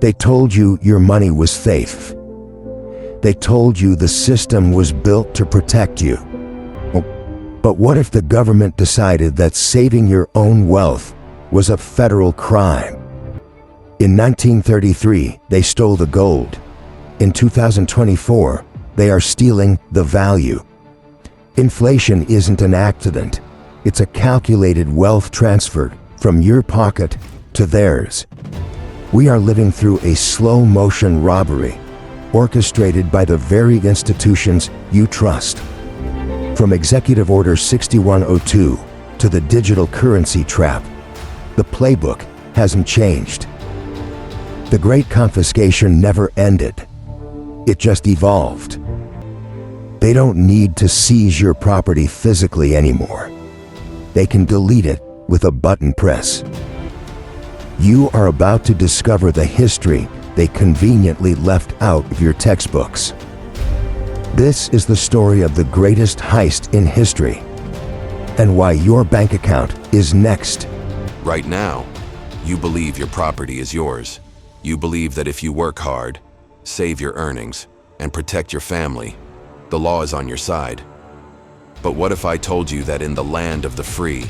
They told you your money was safe. They told you the system was built to protect you. But what if the government decided that saving your own wealth was a federal crime? In 1933, they stole the gold. In 2024, they are stealing the value. Inflation isn't an accident. It's a calculated wealth transfer from your pocket to theirs. We are living through a slow-motion robbery, orchestrated by the very institutions you trust. From Executive Order 6102 to the digital currency trap, the playbook hasn't changed. The Great Confiscation never ended. It just evolved. They don't need to seize your property physically anymore. They can delete it with a button press. You are about to discover the history they conveniently left out of your textbooks. This is the story of the greatest heist in history, and why your bank account is next. Right now, you believe your property is yours. You believe that if you work hard, save your earnings, and protect your family, the law is on your side. But what if I told you that in the land of the free,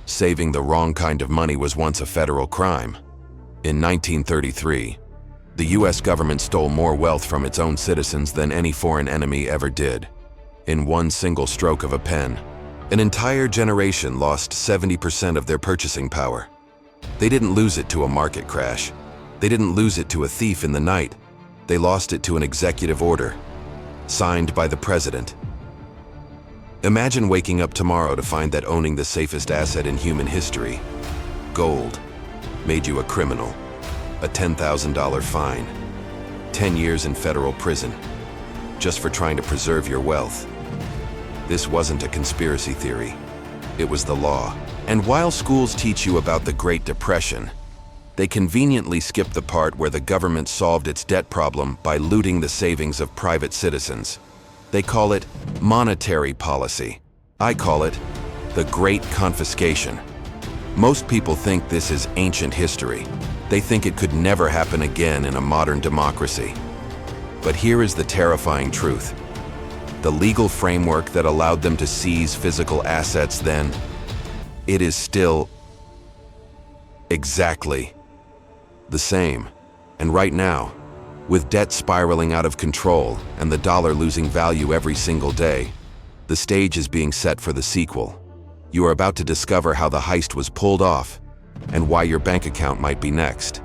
saving the wrong kind of money was once a federal crime? In 1933, the US government stole more wealth from its own citizens than any foreign enemy ever did. In one single stroke of a pen, an entire generation lost 70% of their purchasing power. They didn't lose it to a market crash. They didn't lose it to a thief in the night. They lost it to an executive order, signed by the president. Imagine waking up tomorrow to find that owning the safest asset in human history, gold, made you a criminal. A $10,000 fine, 10 years in federal prison, just for trying to preserve your wealth. This wasn't a conspiracy theory. It was the law. And while schools teach you about the Great Depression, they conveniently skip the part where the government solved its debt problem by looting the savings of private citizens. They call it monetary policy. I call it the Great Confiscation. Most people think this is ancient history. They think it could never happen again in a modern democracy. But here is the terrifying truth. The legal framework that allowed them to seize physical assets then, it is still exactly the same. And right now, with debt spiraling out of control and the dollar losing value every single day, the stage is being set for the sequel. You are about to discover how the heist was pulled off and why your bank account might be next.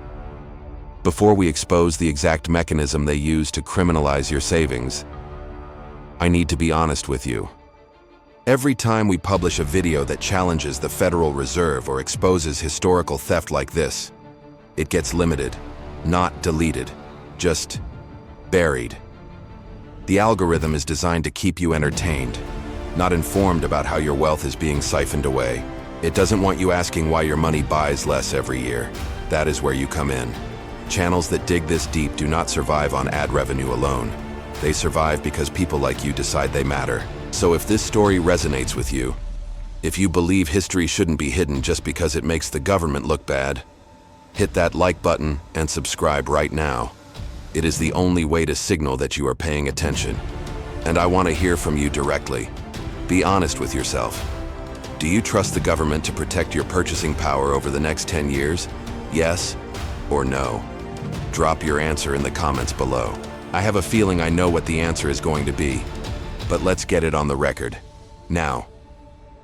Before we expose the exact mechanism they use to criminalize your savings, I need to be honest with you. Every time we publish a video that challenges the Federal Reserve or exposes historical theft like this, it gets limited, not deleted, just buried. The algorithm is designed to keep you entertained, not informed about how your wealth is being siphoned away. It doesn't want you asking why your money buys less every year. That is where you come in. Channels that dig this deep do not survive on ad revenue alone. They survive because people like you decide they matter. So if this story resonates with you, if you believe history shouldn't be hidden just because it makes the government look bad, hit that like button and subscribe right now. It is the only way to signal that you are paying attention. And I want to hear from you directly. Be honest with yourself. Do you trust the government to protect your purchasing power over the next 10 years? Yes or no? Drop your answer in the comments below. I have a feeling I know what the answer is going to be, but let's get it on the record. Now,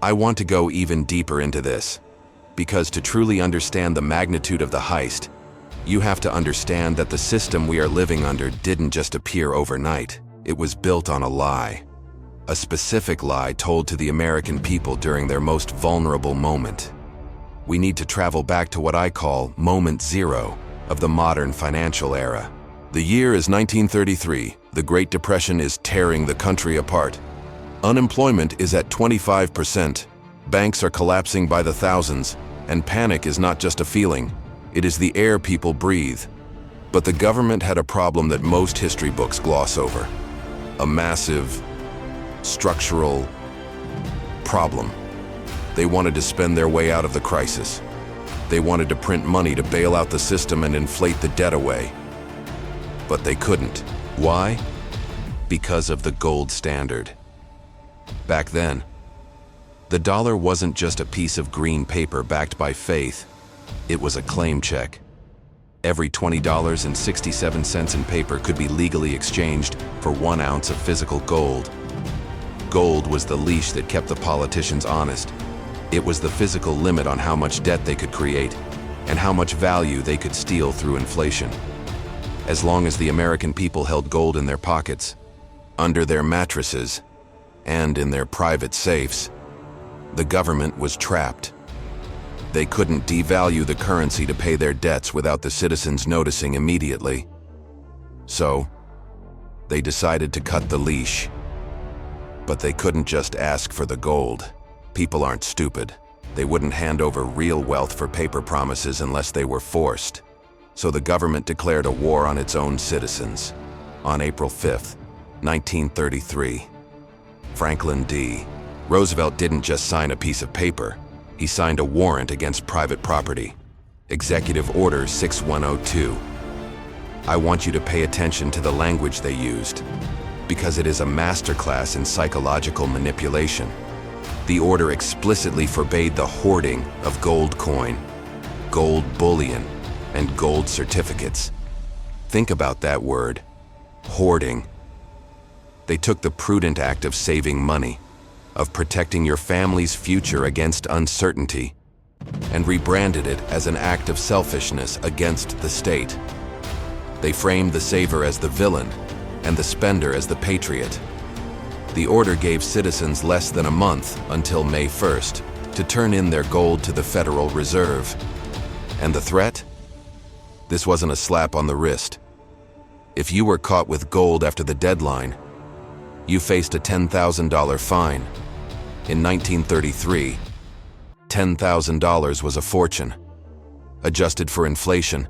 I want to go even deeper into this, because to truly understand the magnitude of the heist, you have to understand that the system we are living under didn't just appear overnight. It was built on a lie. A specific lie told to the American people during their most vulnerable moment. We need to travel back to what I call moment zero of the modern financial era. The year is 1933. The Great Depression is tearing the country apart. Unemployment is at 25%. Banks are collapsing by the thousands, and panic is not just a feeling, it is the air people breathe. But the government had a problem that most history books gloss over. A massive, structural problem. They wanted to spend their way out of the crisis. They wanted to print money to bail out the system and inflate the debt away. But they couldn't. Why? Because of the gold standard. Back then, the dollar wasn't just a piece of green paper backed by faith. It was a claim check. Every $20.67 in paper could be legally exchanged for 1 ounce of physical gold. Gold was the leash that kept the politicians honest. It was the physical limit on how much debt they could create and how much value they could steal through inflation. As long as the American people held gold in their pockets, under their mattresses, and in their private safes, the government was trapped. They couldn't devalue the currency to pay their debts without the citizens noticing immediately. So, they decided to cut the leash. But they couldn't just ask for the gold. People aren't stupid. They wouldn't hand over real wealth for paper promises unless they were forced. So the government declared a war on its own citizens. On April 5th, 1933, Franklin D. Roosevelt didn't just sign a piece of paper. He signed a warrant against private property. Executive Order 6102. I want you to pay attention to the language they used, because it is a masterclass in psychological manipulation. The order explicitly forbade the hoarding of gold coin, gold bullion, and gold certificates. Think about that word, hoarding. They took the prudent act of saving money, of protecting your family's future against uncertainty, and rebranded it as an act of selfishness against the state. They framed the saver as the villain and the spender as the patriot. The order gave citizens less than a month until May 1st to turn in their gold to the Federal Reserve. And the threat? This wasn't a slap on the wrist. If you were caught with gold after the deadline, you faced a $10,000 fine. In 1933, $10,000 was a fortune. Adjusted for inflation,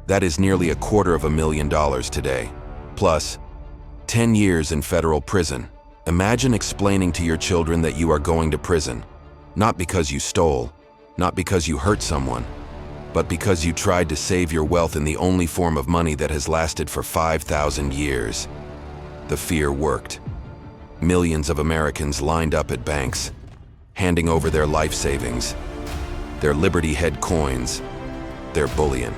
that is nearly $250,000 today. Plus, 10 years in federal prison. Imagine explaining to your children that you are going to prison, not because you stole, not because you hurt someone, but because you tried to save your wealth in the only form of money that has lasted for 5,000 years. The fear worked. Millions of Americans lined up at banks, handing over their life savings, their Liberty Head coins, their bullion.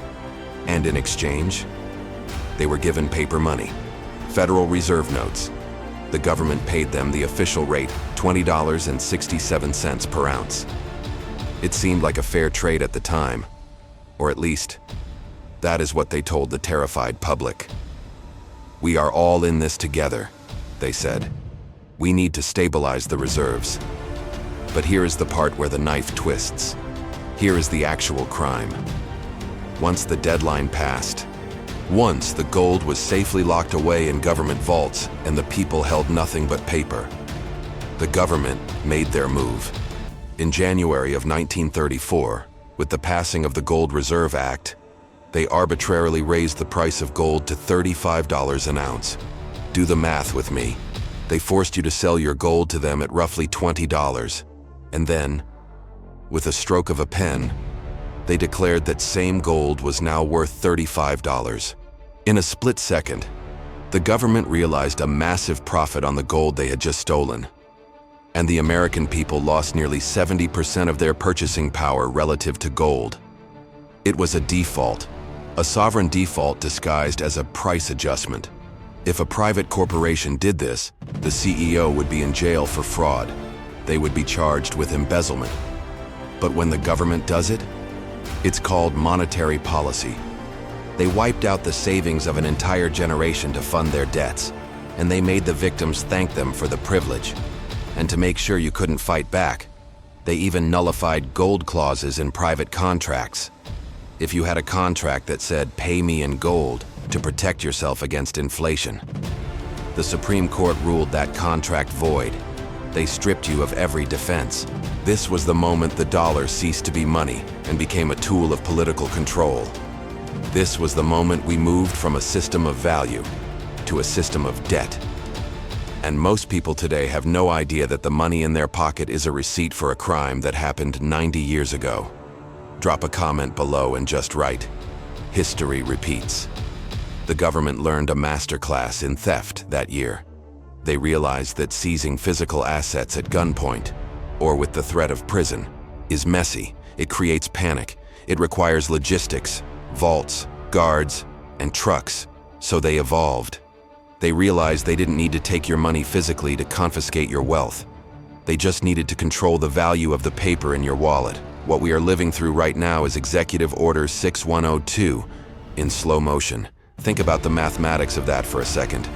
And in exchange, they were given paper money, Federal Reserve notes. The government paid them the official rate, $20.67 per ounce. It seemed like a fair trade at the time, or at least, that is what they told the terrified public. We are all in this together, they said. We need to stabilize the reserves. But here is the part where the knife twists. Here is the actual crime. Once the deadline passed, once the gold was safely locked away in government vaults and the people held nothing but paper, the government made their move. In January of 1934, with the passing of the Gold Reserve Act, they arbitrarily raised the price of gold to $35 an ounce. Do the math with me. They forced you to sell your gold to them at roughly $20. And then, with a stroke of a pen, they declared that same gold was now worth $35. In a split second, the government realized a massive profit on the gold they had just stolen. And the American people lost nearly 70% of their purchasing power relative to gold. It was a default, a sovereign default disguised as a price adjustment. If a private corporation did this, the CEO would be in jail for fraud. They would be charged with embezzlement. But when the government does it, it's called monetary policy. They wiped out the savings of an entire generation to fund their debts, and they made the victims thank them for the privilege. And to make sure you couldn't fight back, they even nullified gold clauses in private contracts. If you had a contract that said, "Pay me in gold," to protect yourself against inflation, the Supreme Court ruled that contract void. They stripped you of every defense. This was the moment the dollar ceased to be money and became a tool of political control. This was the moment we moved from a system of value to a system of debt. And most people today have no idea that the money in their pocket is a receipt for a crime that happened 90 years ago. Drop a comment below and just write, "History repeats." The government learned a masterclass in theft that year. They realized that seizing physical assets at gunpoint, or with the threat of prison, is messy. It creates panic. It requires logistics, vaults, guards, and trucks. So they evolved. They realized they didn't need to take your money physically to confiscate your wealth. They just needed to control the value of the paper in your wallet. What we are living through right now is Executive Order 6102 in slow motion. Think about the mathematics of that for a second.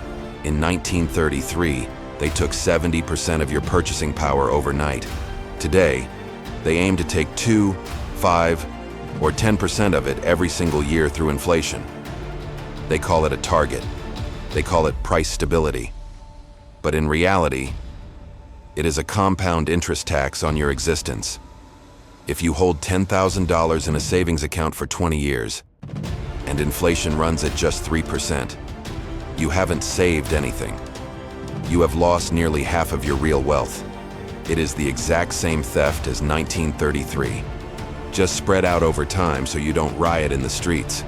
In 1933, they took 70% of your purchasing power overnight. Today, they aim to take 2, 5, or 10% of it every single year through inflation. They call it a target. They call it price stability. But in reality, it is a compound interest tax on your existence. If you hold $10,000 in a savings account for 20 years, and inflation runs at just 3%, you haven't saved anything. You have lost nearly half of your real wealth. It is the exact same theft as 1933, just spread out over time so you don't riot in the streets.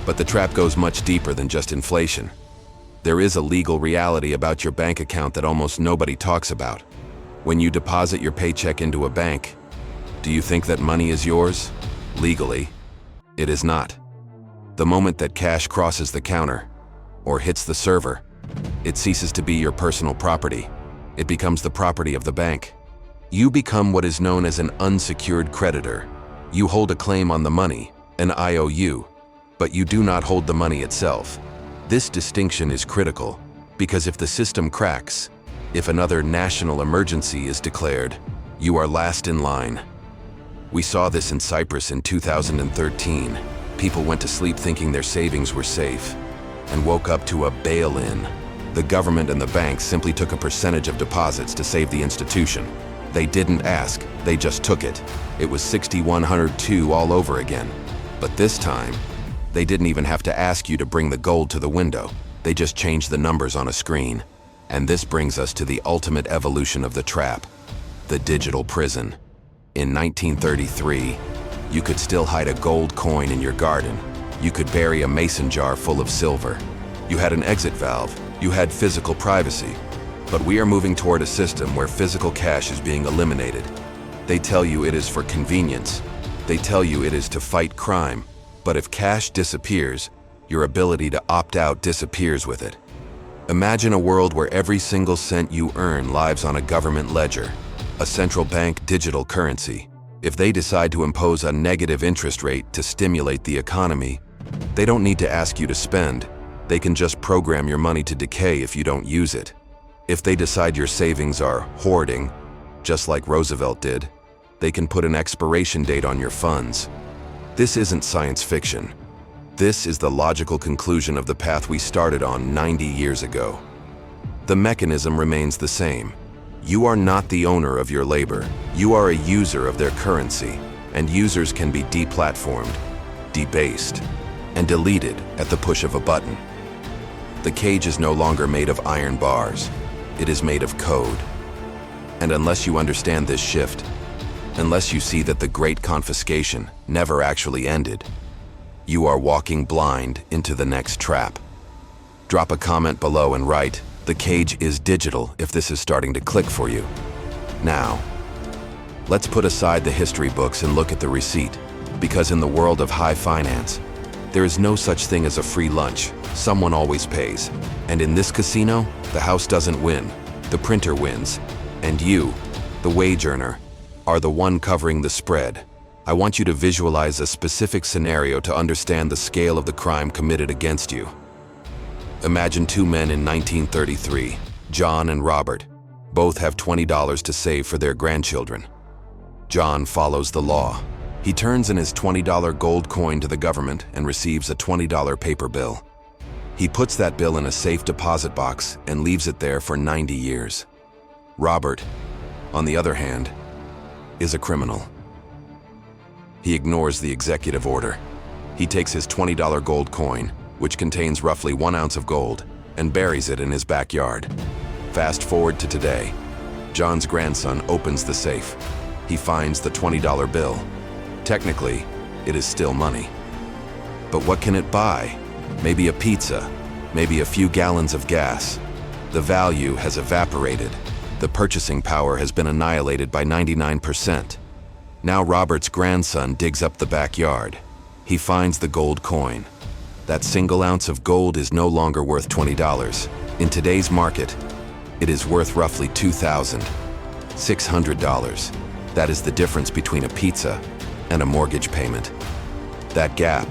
But the trap goes much deeper than just inflation. There is a legal reality about your bank account that almost nobody talks about. When you deposit your paycheck into a bank, do you think that money is yours? Legally, it is not. The moment that cash crosses the counter or hits the server, it ceases to be your personal property. It becomes the property of the bank. You become what is known as an unsecured creditor. You hold a claim on the money, an IOU, but you do not hold the money itself. This distinction is critical because if the system cracks, if another national emergency is declared, you are last in line. We saw this in Cyprus in 2013. People went to sleep thinking their savings were safe and woke up to a bail-in. The government and the banks simply took a percentage of deposits to save the institution. They didn't ask, they just took it. It was 6102 all over again. But this time, they didn't even have to ask you to bring the gold to the window. They just changed the numbers on a screen. And this brings us to the ultimate evolution of the trap, the digital prison. In 1933, you could still hide a gold coin in your garden. You could bury a mason jar full of silver. You had an exit valve. You had physical privacy. But we are moving toward a system where physical cash is being eliminated. They tell you it is for convenience. They tell you it is to fight crime. But if cash disappears, your ability to opt out disappears with it. Imagine a world where every single cent you earn lives on a government ledger, a central bank digital currency. If they decide to impose a negative interest rate to stimulate the economy, they don't need to ask you to spend. They can just program your money to decay if you don't use it. If they decide your savings are hoarding, just like Roosevelt did, they can put an expiration date on your funds. This isn't science fiction. This is the logical conclusion of the path we started on 90 years ago. The mechanism remains the same. You are not the owner of your labor. You are a user of their currency, and users can be deplatformed, debased, and deleted at the push of a button. The cage is no longer made of iron bars. It is made of code. And unless you understand this shift, unless you see that the great confiscation never actually ended, you are walking blind into the next trap. Drop a comment below and write, "The cage is digital," if this is starting to click for you. Now, let's put aside the history books and look at the receipt, because in the world of high finance, there is no such thing as a free lunch. Someone always pays. And in this casino, the house doesn't win. The printer wins. And you, the wage earner, are the one covering the spread. I want you to visualize a specific scenario to understand the scale of the crime committed against you. Imagine two men in 1933, John and Robert. Both have $20 to save for their grandchildren. John follows the law. He turns in his $20 gold coin to the government and receives a $20 paper bill. He puts that bill in a safe deposit box and leaves it there for 90 years. Robert, on the other hand, is a criminal. He ignores the executive order. He takes his $20 gold coin, which contains roughly 1 ounce of gold, and buries it in his backyard. Fast forward to today. John's grandson opens the safe. He finds the $20 bill. Technically, it is still money. But what can it buy? Maybe a pizza, maybe a few gallons of gas. The value has evaporated. The purchasing power has been annihilated by 99%. Now Robert's grandson digs up the backyard. He finds the gold coin. That single ounce of gold is no longer worth $20. In today's market, it is worth roughly $2,600. That is the difference between a pizza and a mortgage payment. That gap,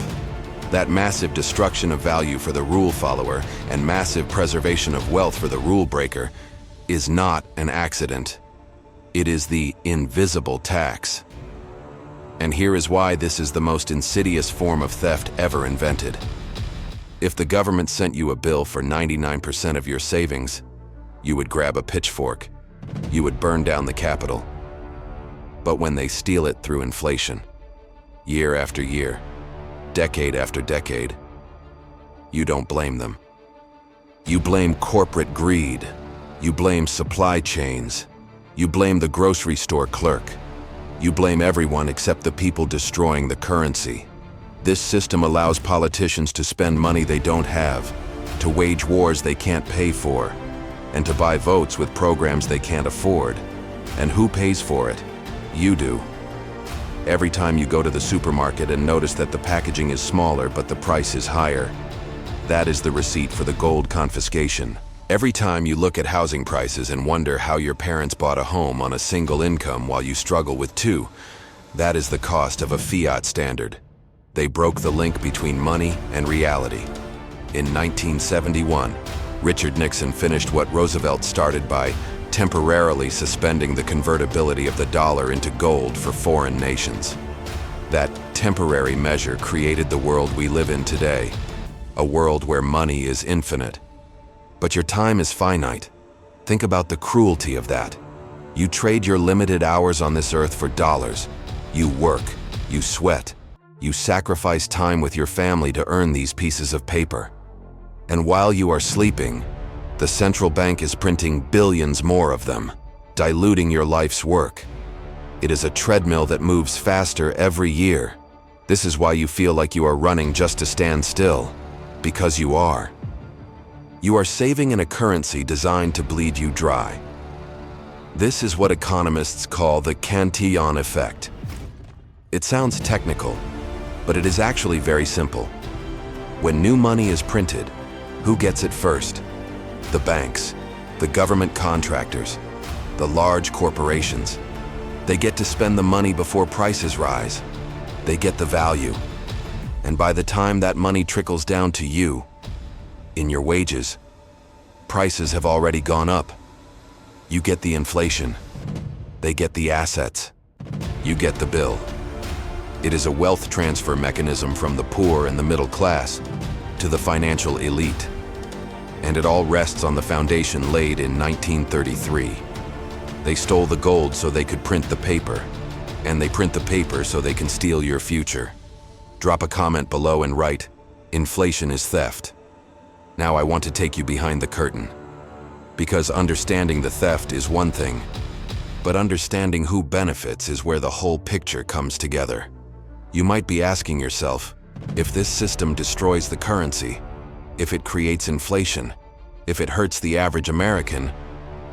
that massive destruction of value for the rule follower and massive preservation of wealth for the rule breaker, is not an accident. It is the invisible tax. And here is why this is the most insidious form of theft ever invented. If the government sent you a bill for 99% of your savings, you would grab a pitchfork. You would burn down the Capitol. But when they steal it through inflation, year after year, decade after decade, you don't blame them. You blame corporate greed. You blame supply chains. You blame the grocery store clerk. You blame everyone except the people destroying the currency. This system allows politicians to spend money they don't have, to wage wars they can't pay for, and to buy votes with programs they can't afford. And who pays for it? You do. Every time you go to the supermarket and notice that the packaging is smaller but the price is higher, that is the receipt for the gold confiscation. Every time you look at housing prices and wonder how your parents bought a home on a single income while you struggle with two, that is the cost of a fiat standard. They broke the link between money and reality. In 1971, Richard Nixon finished what Roosevelt started by temporarily suspending the convertibility of the dollar into gold for foreign nations. That temporary measure created the world we live in today, a world where money is infinite. But your time is finite. Think about the cruelty of that. You trade your limited hours on this earth for dollars. You work, you sweat, you sacrifice time with your family to earn these pieces of paper. And while you are sleeping, the central bank is printing billions more of them, diluting your life's work. It is a treadmill that moves faster every year. This is why you feel like you are running just to stand still, because you are. You are saving in a currency designed to bleed you dry. This is what economists call the Cantillon effect. It sounds technical, but it is actually very simple. When new money is printed, who gets it first? The banks, the government contractors, the large corporations. They get to spend the money before prices rise. They get the value. And by the time that money trickles down to you, in your wages, prices have already gone up. You get the inflation. They get the assets. You get the bill. It is a wealth transfer mechanism from the poor and the middle class to the financial elite. And it all rests on the foundation laid in 1933. They stole the gold so they could print the paper, and they print the paper so they can steal your future. Drop a comment below and write, "Inflation is theft." Now I want to take you behind the curtain. Because understanding the theft is one thing, but understanding who benefits is where the whole picture comes together. You might be asking yourself, if this system destroys the currency, if it creates inflation, if it hurts the average American,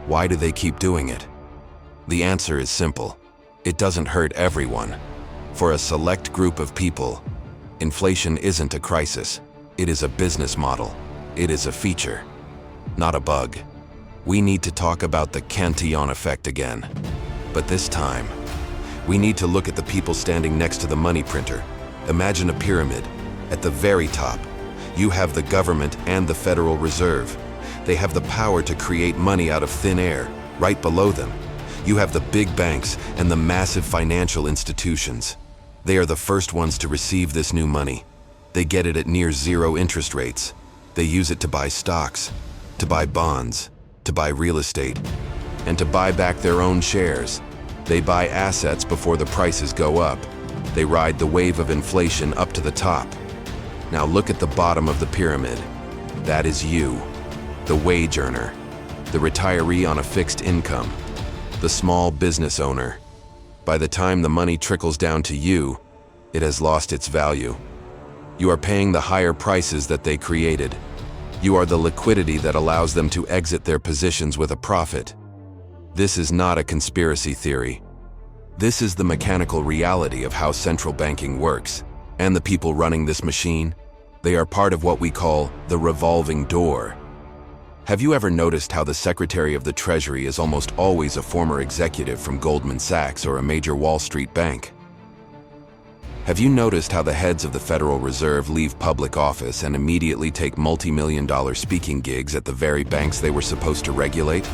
why do they keep doing it? The answer is simple. It doesn't hurt everyone. For a select group of people, inflation isn't a crisis. It is a business model. It is a feature, not a bug. We need to talk about the Cantillon effect again. But this time, we need to look at the people standing next to the money printer. Imagine a pyramid. At the very top, you have the government and the Federal Reserve. They have the power to create money out of thin air. Right below them, you have the big banks and the massive financial institutions. They are the first ones to receive this new money. They get it at near zero interest rates. They use it to buy stocks, to buy bonds, to buy real estate, and to buy back their own shares. They buy assets before the prices go up. They ride the wave of inflation up to the top. Now look at the bottom of the pyramid. That is you, the wage earner, the retiree on a fixed income, the small business owner. By the time the money trickles down to you, It has lost its value. You are paying the higher prices that they created. You are the liquidity that allows them to exit their positions with a profit. This is not a conspiracy theory. This is the mechanical reality of how central banking works, and the people running this machine, they are part of what we call the revolving door. Have you ever noticed how the Secretary of the Treasury is almost always a former executive from Goldman Sachs or a major Wall Street bank? Have you noticed how the heads of the Federal Reserve leave public office and immediately take multi-million-dollar speaking gigs at the very banks they were supposed to regulate?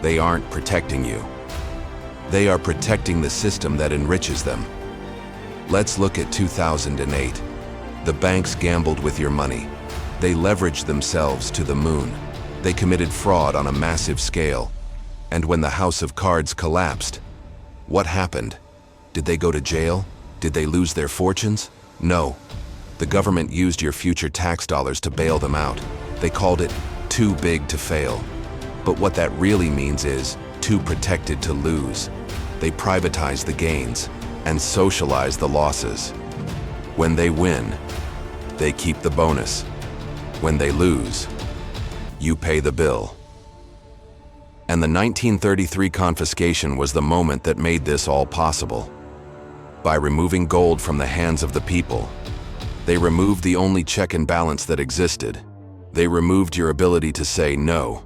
They aren't protecting you. They are protecting the system that enriches them. Let's look at 2008. The banks gambled with your money. They leveraged themselves to the moon. They committed fraud on a massive scale. And when the house of cards collapsed, what happened? Did they go to jail? Did they lose their fortunes? No. The government used your future tax dollars to bail them out. They called it too big to fail. But what that really means is too protected to lose. They privatize the gains and socialize the losses. When they win, they keep the bonus. When they lose, you pay the bill. And the 1933 confiscation was the moment that made this all possible. By removing gold from the hands of the people, they removed the only check and balance that existed. They removed your ability to say no.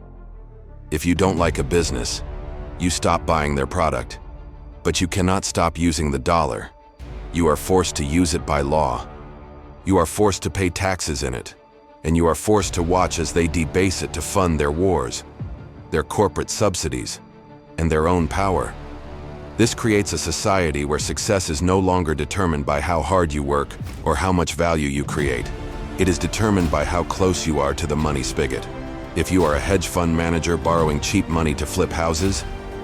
If you don't like a business, you stop buying their product. But you cannot stop using the dollar. You are forced to use it by law. You are forced to pay taxes in it. And you are forced to watch as they debase it to fund their wars, their corporate subsidies, and their own power. This creates a society where success is no longer determined by how hard you work or how much value you create. It is determined by how close you are to the money spigot. If you are a hedge fund manager borrowing cheap money to flip houses,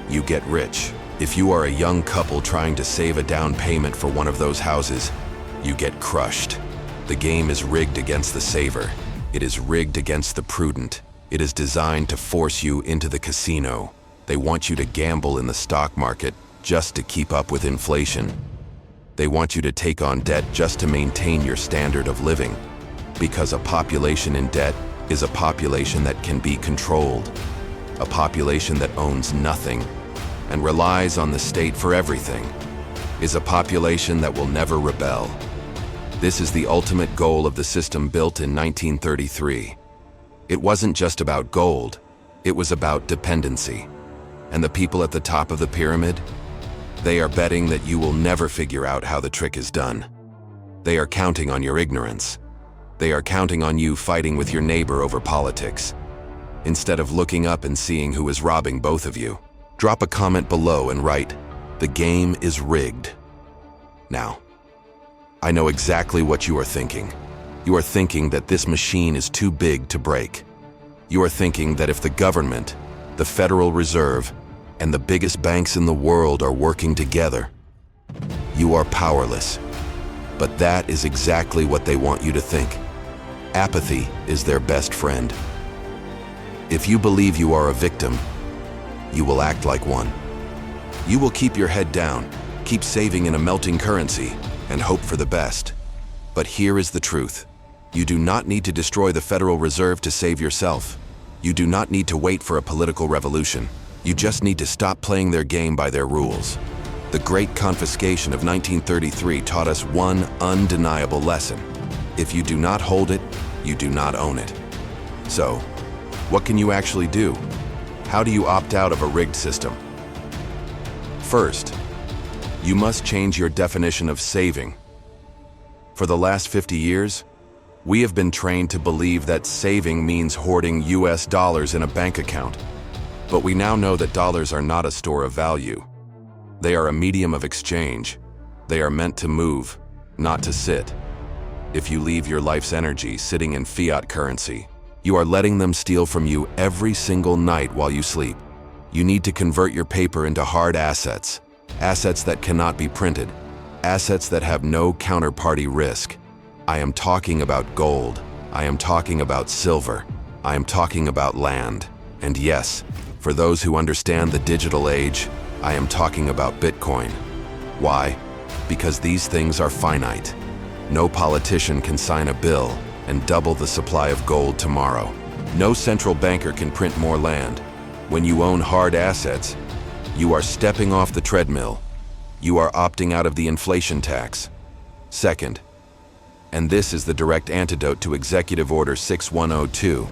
you get rich. If you are a young couple trying to save a down payment for one of those houses, you get crushed. The game is rigged against the saver. It is rigged against the prudent. It is designed to force you into the casino. They want you to gamble in the stock market just to keep up with inflation. They want you to take on debt just to maintain your standard of living. Because a population in debt is a population that can be controlled. A population that owns nothing and relies on the state for everything is a population that will never rebel. This is the ultimate goal of the system built in 1933. It wasn't just about gold, it was about dependency. And the people at the top of the pyramid? They are betting that you will never figure out how the trick is done. They are counting on your ignorance. They are counting on you fighting with your neighbor over politics. Instead of looking up and seeing who is robbing both of you, drop a comment below and write, "The game is rigged." Now, I know exactly what you are thinking. You are thinking that this machine is too big to break. You are thinking that if the government, the Federal Reserve, and the biggest banks in the world are working together, you are powerless. But that is exactly what they want you to think. Apathy is their best friend. If you believe you are a victim, you will act like one. You will keep your head down, keep saving in a melting currency, and hope for the best. But here is the truth. You do not need to destroy the Federal Reserve to save yourself. You do not need to wait for a political revolution. You just need to stop playing their game by their rules. The Great Confiscation of 1933 taught us one undeniable lesson. If you do not hold it, you do not own it. So, what can you actually do? How do you opt out of a rigged system? First, you must change your definition of saving. For the last 50 years, we have been trained to believe that saving means hoarding US dollars in a bank account. But we now know that dollars are not a store of value. They are a medium of exchange. They are meant to move, not to sit. If you leave your life's energy sitting in fiat currency, you are letting them steal from you every single night while you sleep. You need to convert your paper into hard assets, assets that cannot be printed, assets that have no counterparty risk. I am talking about gold. I am talking about silver. I am talking about land. And yes, for those who understand the digital age, I am talking about Bitcoin. Why? Because these things are finite. No politician can sign a bill and double the supply of gold tomorrow. No central banker can print more land. When you own hard assets, you are stepping off the treadmill. You are opting out of the inflation tax. Second, and this is the direct antidote to Executive Order 6102,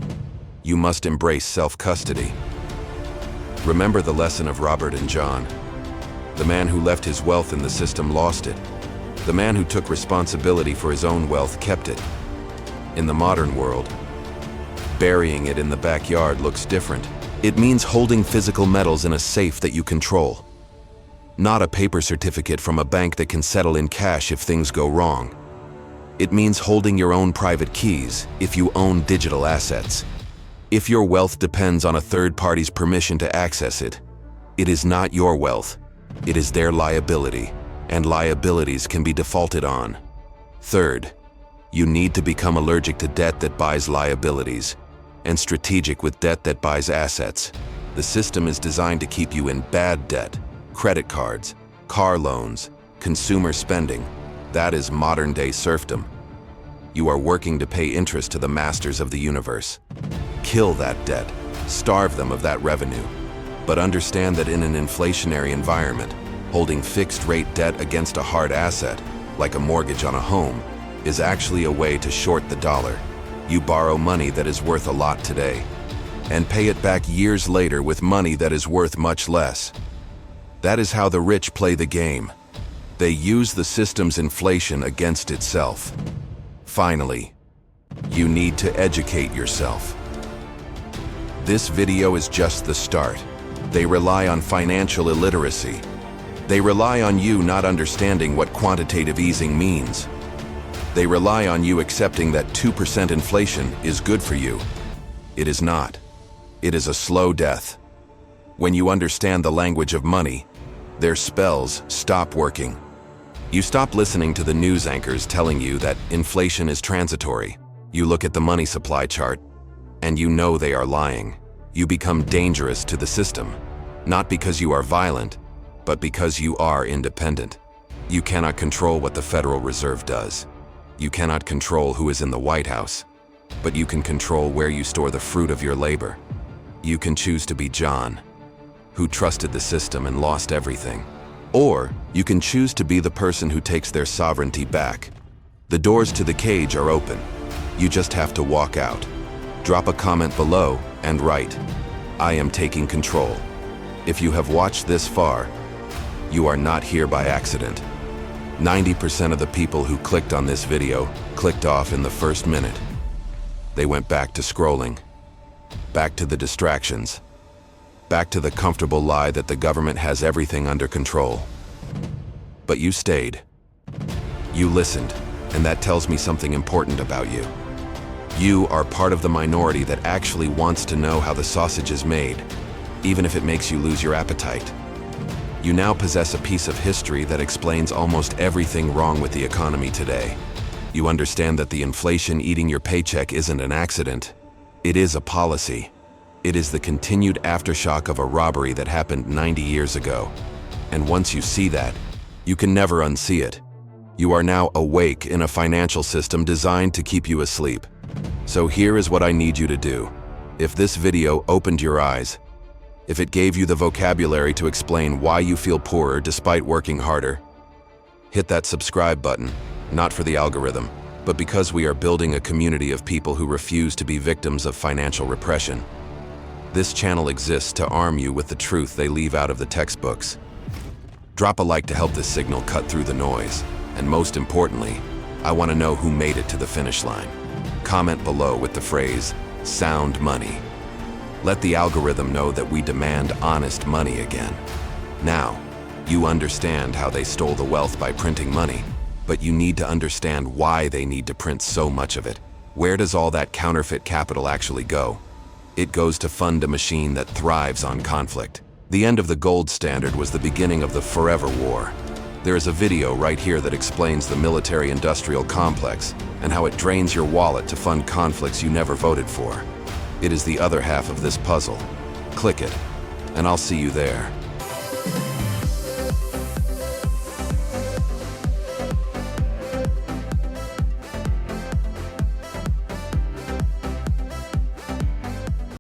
you must embrace self-custody. Remember the lesson of Robert and John. The man who left his wealth in the system lost it. The man who took responsibility for his own wealth kept it. In the modern world, burying it in the backyard looks different. It means holding physical metals in a safe that you control. Not a paper certificate from a bank that can settle in cash if things go wrong. It means holding your own private keys if you own digital assets. If your wealth depends on a third party's permission to access it, it is not your wealth. It is their liability, and liabilities can be defaulted on. Third, you need to become allergic to debt that buys liabilities, and strategic with debt that buys assets. The system is designed to keep you in bad debt, credit cards, car loans, consumer spending. That is modern-day serfdom. You are working to pay interest to the masters of the universe. Kill that debt, starve them of that revenue. But understand that in an inflationary environment, holding fixed-rate debt against a hard asset, like a mortgage on a home, is actually a way to short the dollar. You borrow money that is worth a lot today, and pay it back years later with money that is worth much less. That is how the rich play the game. They use the system's inflation against itself. Finally, you need to educate yourself. This video is just the start. They rely on financial illiteracy. They rely on you not understanding what quantitative easing means. They rely on you accepting that 2% inflation is good for you. It is not. It is a slow death. When you understand the language of money, their spells stop working. You stop listening to the news anchors telling you that inflation is transitory. You look at the money supply chart, and you know they are lying. You become dangerous to the system, not because you are violent, but because you are independent. You cannot control what the Federal Reserve does. You cannot control who is in the White House, but you can control where you store the fruit of your labor. You can choose to be John, who trusted the system and lost everything. Or you can choose to be the person who takes their sovereignty back. The doors to the cage are open. You just have to walk out. Drop a comment below and write, "I am taking control." If you have watched this far, you are not here by accident. 90% of the people who clicked on this video clicked off in the first minute. They went back to scrolling, back to the distractions, back to the comfortable lie that the government has everything under control. But you stayed. You listened, and that tells me something important about you. You are part of the minority that actually wants to know how the sausage is made, even if it makes you lose your appetite. You now possess a piece of history that explains almost everything wrong with the economy today. You understand that the inflation eating your paycheck isn't an accident. It is a policy. It is the continued aftershock of a robbery that happened 90 years ago. And once you see that, you can never unsee it. You are now awake in a financial system designed to keep you asleep. So here is what I need you to do. If this video opened your eyes, if it gave you the vocabulary to explain why you feel poorer despite working harder, hit that subscribe button, not for the algorithm, but because we are building a community of people who refuse to be victims of financial repression. This channel exists to arm you with the truth they leave out of the textbooks. Drop a like to help this signal cut through the noise. And most importantly, I want to know who made it to the finish line. Comment below with the phrase, "sound money." Let the algorithm know that we demand honest money again. Now, you understand how they stole the wealth by printing money, but you need to understand why they need to print so much of it. Where does all that counterfeit capital actually go? It goes to fund a machine that thrives on conflict. The end of the gold standard was the beginning of the forever war. There is a video right here that explains the military-industrial complex and how it drains your wallet to fund conflicts you never voted for. It is the other half of this puzzle. Click it, and I'll see you there.